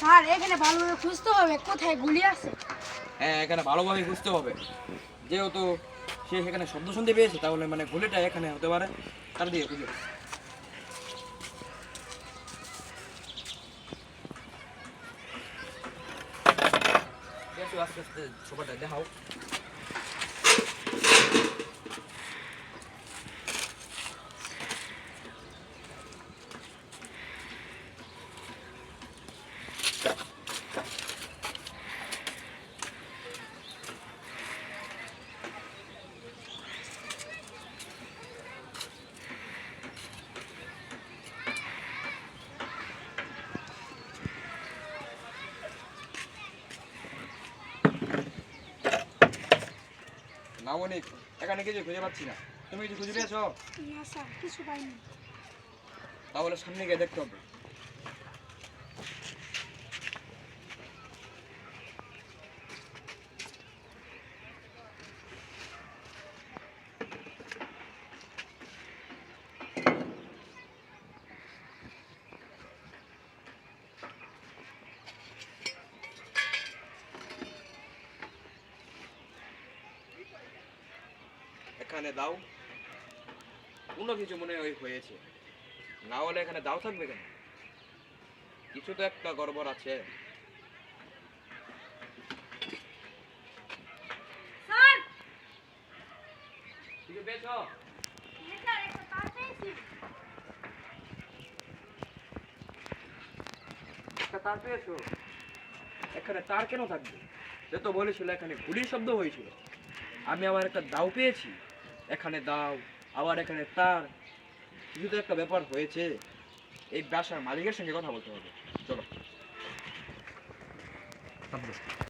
Sir এখানে ভালোভাবে খুঁজতে হবে কোথায় গুলি আছে। হ্যাঁ, এখানে ভালোভাবে বুঝতে হবে। যেহেতু সে সেখানে শব্দ শুনতে পেয়েছে, তাহলে মানে গুলিটা এখানে হতে পারে। তার দিয়ে খুঁজে আস্তে আস্তে ছোপাটা দেখাও। না অনেক, এখানে কিছু খুঁজে পাচ্ছি না। তুমি কিছু খুঁজে পেয়েছো? না স্যার কিছু পাইনি। তাহলে সামনে গিয়ে দেখতে হবে। এখানে দাও, কোনো কিছু মনে হয় হয়েছে। না হলে এখানে দাও থাকবে কেন? কিছু তো একটা গড়বড় আছে। স্যার কিছু পেয়েছো? স্যার একটা তার পেয়েছি। একটা তার পেয়েছো? এখানে তার কেন থাকবে? সে তো বলেছিল এখানে গুলির শব্দ হয়েছিল। আমি আবার একটা দাও পেয়েছি। এখানে দাও, আবার এখানে তার। কিছু তো একটা ব্যাপার হয়েছে। এই বাসার মালিকের সঙ্গে কথা বলতে হবে। চলো।